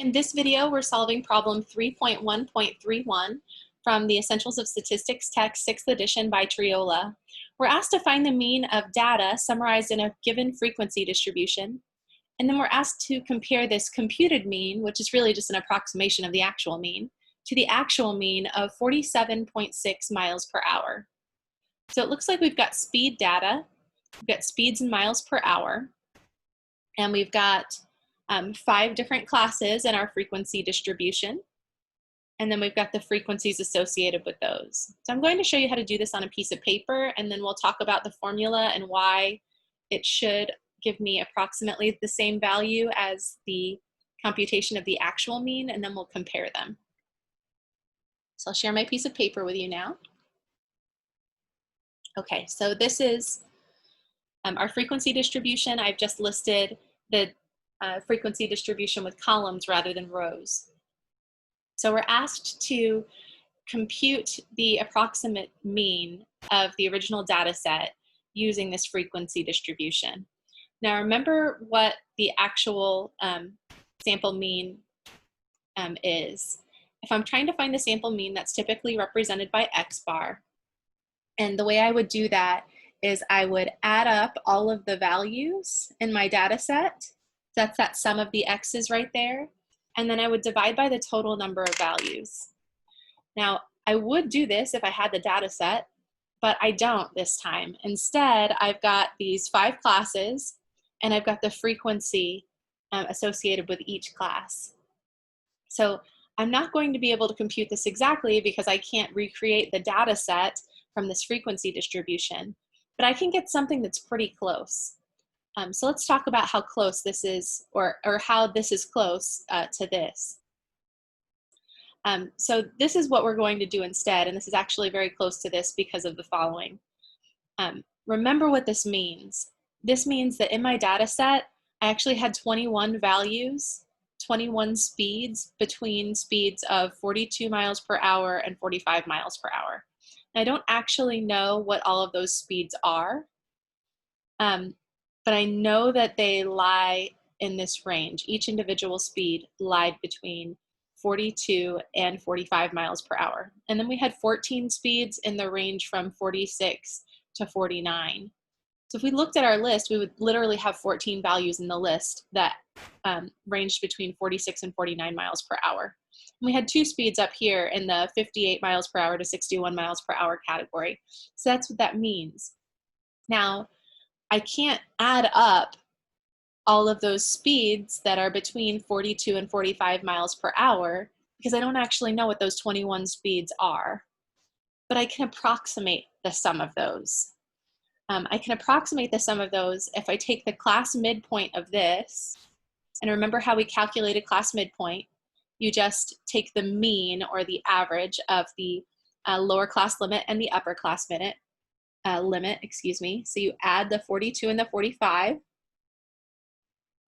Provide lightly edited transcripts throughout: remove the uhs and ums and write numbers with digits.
In this video, we're solving problem 3.1.31 from the Essentials of Statistics text, 6th edition by Triola. We're asked to find the mean of data summarized in a given frequency distribution. And then we're asked to compare this computed mean, which is really just an approximation of the actual mean, to the actual mean of 47.6 miles per hour. So it looks like we've got speed data, we've got speeds in miles per hour, and we've got 5 different classes in our frequency distribution. And then we've got the frequencies associated with those. So I'm going to show you how to do this on a piece of paper, and then we'll talk about the formula and why it should give me approximately the same value as the computation of the actual mean, and then we'll compare them. So I'll share my piece of paper with you now. Okay, so this is our frequency distribution. I've just listed the frequency distribution with columns rather than rows. So we're asked to compute the approximate mean of the original data set using this frequency distribution. Now remember what the actual sample mean is. If I'm trying to find the sample mean, that's typically represented by X bar. And the way I would do that is I would add up all of the values in my data set. That's that sum of the X's right there. And then I would divide by the total number of values. Now, I would do this if I had the data set, but I don't this time. Instead, I've got these 5 classes, and I've got the frequency associated with each class. So I'm not going to be able to compute this exactly because I can't recreate the data set from this frequency distribution, but I can get something that's pretty close. So let's talk about how close this is, or how this is close to this. So this is what we're going to do instead, and this is actually very close to this because of the following. Remember what this means. This means that in my data set, I actually had 21 values, 21 speeds between speeds of 42 miles per hour and 45 miles per hour. I don't actually know what all of those speeds are, but I know that they lie in this range. Each individual speed lied between 42 and 45 miles per hour. And then we had 14 speeds in the range from 46 to 49. So if we looked at our list, we would literally have 14 values in the list that ranged between 46 and 49 miles per hour. And we had 2 speeds up here in the 58 miles per hour to 61 miles per hour category. So that's what that means. Now, I can't add up all of those speeds that are between 42 and 45 miles per hour because I don't actually know what those 21 speeds are. But I can approximate the sum of those. I can approximate the sum of those if I take the class midpoint of this, and remember how we calculated class midpoint. You just take the mean or the average of the lower class limit and the upper class limit, So you add the 42 and the 45,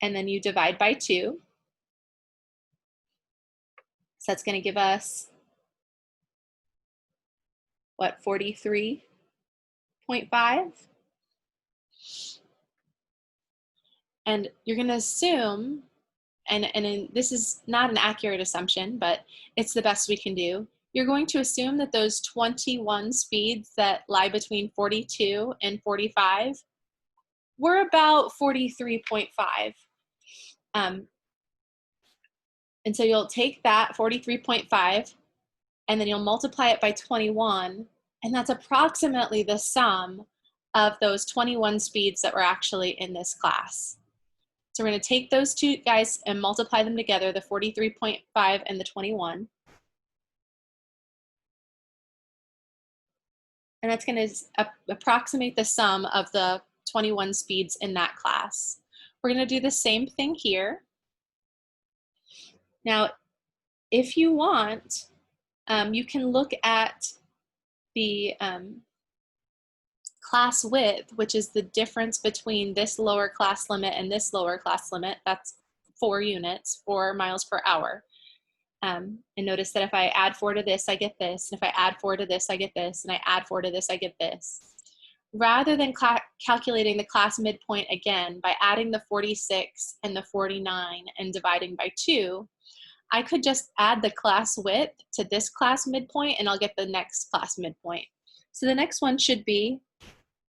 and then you divide by 2. So that's going to give us, what, 43.5? And you're going to assume, and this is not an accurate assumption, but it's the best we can do. You're going to assume that those 21 speeds that lie between 42 and 45 were about 43.5. And so you'll take that 43.5 and then you'll multiply it by 21, and that's approximately the sum of those 21 speeds that were actually in this class. So we're going to take those 2 guys and multiply them together, the 43.5 and the 21. And that's going to approximate the sum of the 21 speeds in that class. We're going to do the same thing here. Now, if you want, you can look at the class width, which is the difference between this lower class limit and this lower class limit. That's 4 units, 4 miles per hour. And notice that if I add 4 to this, I get this. And if I add 4 to this, I get this. And I add 4 to this, I get this. Rather than calculating the class midpoint again by adding the 46 and the 49 and dividing by 2, I could just add the class width to this class midpoint and I'll get the next class midpoint. So the next one should be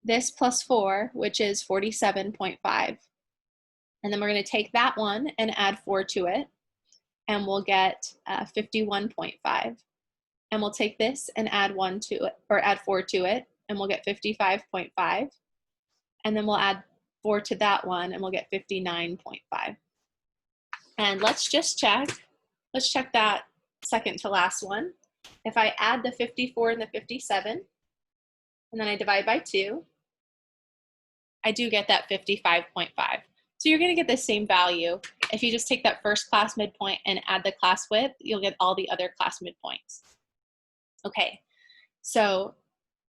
this plus 4, which is 47.5. And then we're going to take that one and add 4 to it, and we'll get 51.5. And we'll take this and add 1 to it, or add 4 to it, and we'll get 55.5. And then we'll add 4 to that one, and we'll get 59.5. And let's just check. Let's check that second to last one. If I add the 54 and the 57, and then I divide by 2, I do get that 55.5. So you're going to get the same value. If you just take that first class midpoint and add the class width, you'll get all the other class midpoints. Okay, so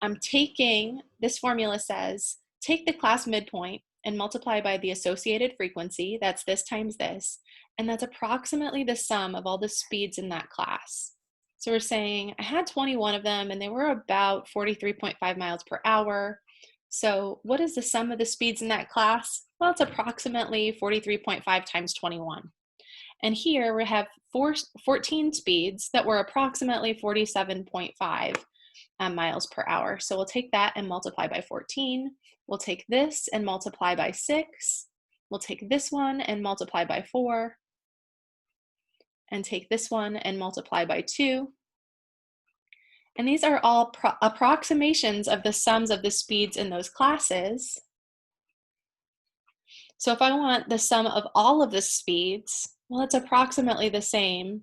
I'm taking, this formula says, take the class midpoint and multiply by the associated frequency, that's this times this, and that's approximately the sum of all the speeds in that class. So we're saying I had 21 of them and they were about 43.5 miles per hour. So what is the sum of the speeds in that class? Well, it's approximately 43.5 times 21. And here we have 14 speeds that were approximately 47.5 miles per hour. So we'll take that and multiply by 14. We'll take this and multiply by 6. We'll take this one and multiply by 4. And take this one and multiply by 2. And these are all approximations of the sums of the speeds in those classes. So if I want the sum of all of the speeds, well, it's approximately the same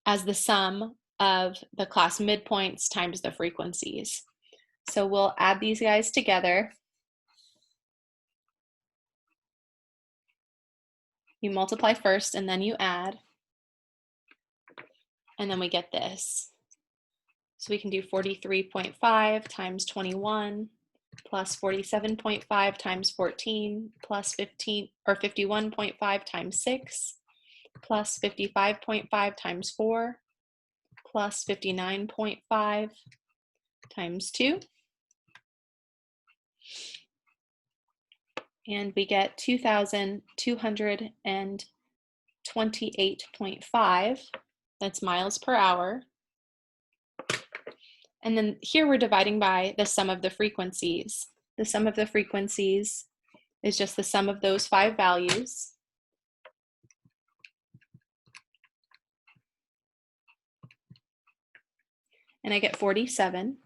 as the sum of the class midpoints times the frequencies. So we'll add these guys together. You multiply first and then you add. And then we get this. So we can do 43.5 times 21 plus 47.5 times 14 plus 51.5 times 6 plus 55.5 times 4 plus 59.5 times 2. And we get 2,228.5. That's miles per hour. And then here we're dividing by the sum of the frequencies. The sum of the frequencies is just the sum of those 5 values. And I get 47.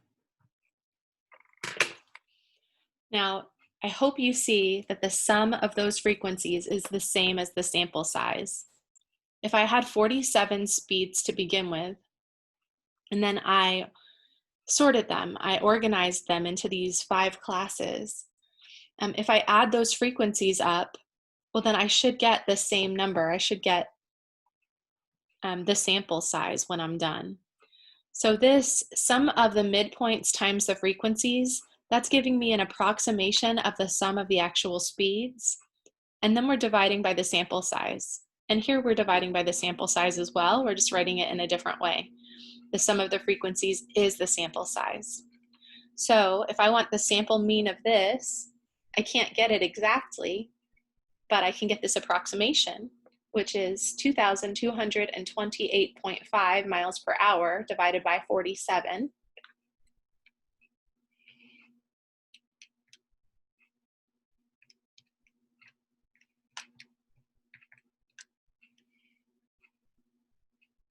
Now, I hope you see that the sum of those frequencies is the same as the sample size. If I had 47 speeds to begin with, and then I sorted them, I organized them into these 5 classes. If I add those frequencies up, well, then I should get the same number. I should get the sample size when I'm done. So this sum of the midpoints times the frequencies, that's giving me an approximation of the sum of the actual speeds. And then we're dividing by the sample size. And here we're dividing by the sample size as well. We're just writing it in a different way. The sum of the frequencies is the sample size. So if I want the sample mean of this, I can't get it exactly, but I can get this approximation, which is 2,228.5 miles per hour divided by 47.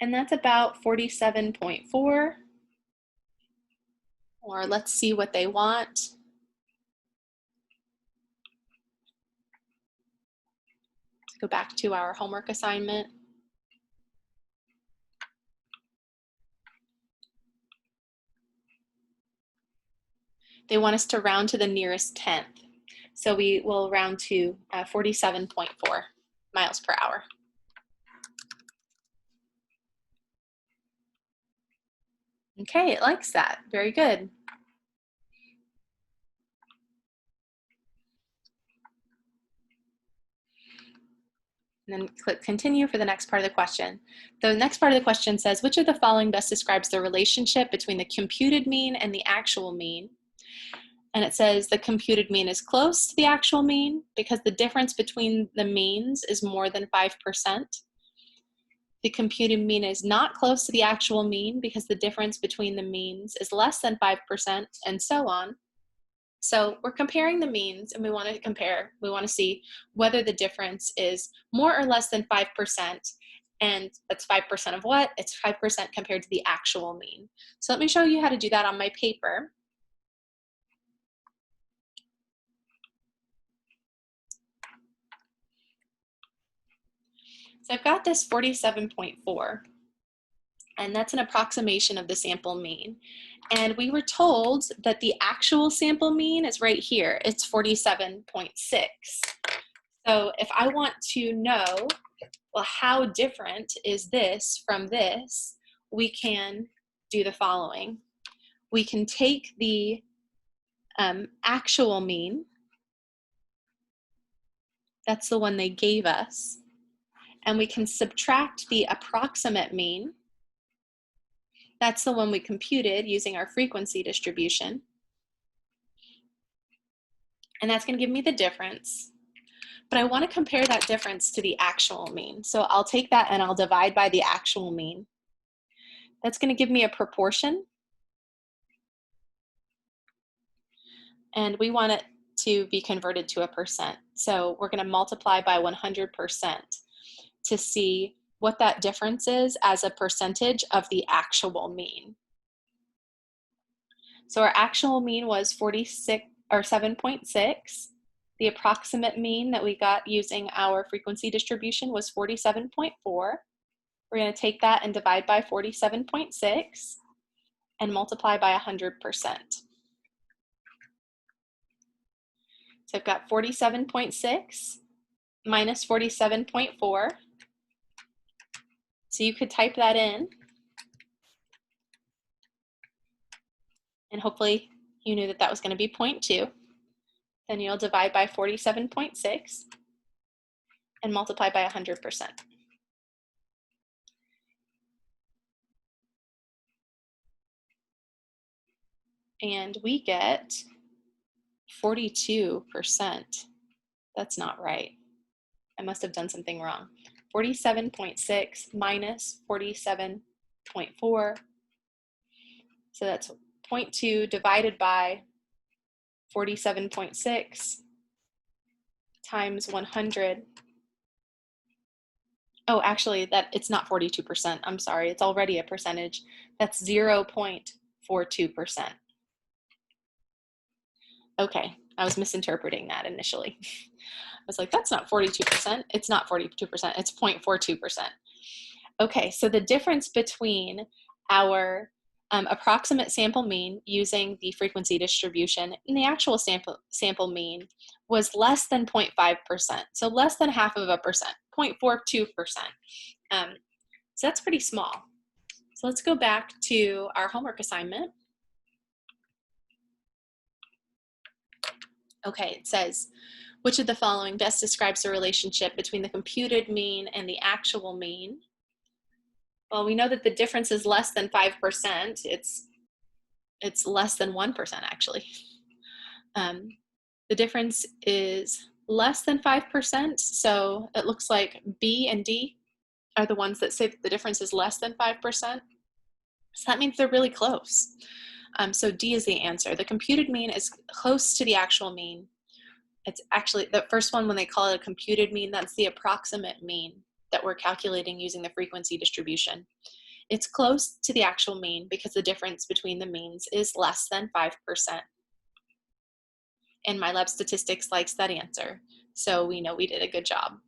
And that's about 47.4, or let's see what they want. Go back to our homework assignment. They want us to round to the nearest tenth. So we will round to 47.4 miles per hour. Okay, it likes that. Very good. And then click continue for the next part of the question. The next part of the question says, which of the following best describes the relationship between the computed mean and the actual mean? And it says the computed mean is close to the actual mean because the difference between the means is more than 5%. The computed mean is not close to the actual mean because the difference between the means is less than 5%, and so on. So we're comparing the means, and we want to see whether the difference is more or less than 5%. And that's 5% of what? It's 5% compared to the actual mean. So let me show you how to do that on my paper. So I've got this 47.4, and that's an approximation of the sample mean. And we were told that the actual sample mean is right here. It's 47.6. So if I want to know, well, how different is this from this, we can do the following. We can take the actual mean, that's the one they gave us, and we can subtract the approximate mean, that's the one we computed using our frequency distribution, and that's going to give me the difference. But I want to compare that difference to the actual mean. So I'll take that and I'll divide by the actual mean. That's going to give me a proportion. And we want it to be converted to a percent. So we're going to multiply by 100% to see what that difference is as a percentage of the actual mean. So our actual mean was 7.6. The approximate mean that we got using our frequency distribution was 47.4. We're going to take that and divide by 47.6 and multiply by 100%. So I've got 47.6 minus 47.4. So you could type that in, and hopefully you knew that that was going to be 0.2. Then you'll divide by 47.6 and multiply by 100%. And we get 42%. That's not right. I must have done something wrong. 47.6 minus 47.4. So that's 0.2 divided by 47.6 times 100. Oh, actually, it's not 42%. I'm sorry, it's already a percentage. That's 0.42%. Okay, I was misinterpreting that initially. I was like, that's not 42%. It's not 42%, it's 0.42%. Okay, so the difference between our approximate sample mean using the frequency distribution and the actual sample mean was less than 0.5%, so less than half of a percent, 0.42%. So that's pretty small. So let's go back to our homework assignment. Okay, it says, which of the following best describes the relationship between the computed mean and the actual mean? Well, we know that the difference is less than 5%. It's less than 1% actually. The difference is less than 5%, so it looks like B and D are the ones that say that the difference is less than 5%. So that means they're really close. So D is the answer. The computed mean is close to the actual mean. It's actually the first one when they call it a computed mean, that's the approximate mean that we're calculating using the frequency distribution. It's close to the actual mean because the difference between the means is less than 5%. And MyLab Statistics likes that answer, so we know we did a good job.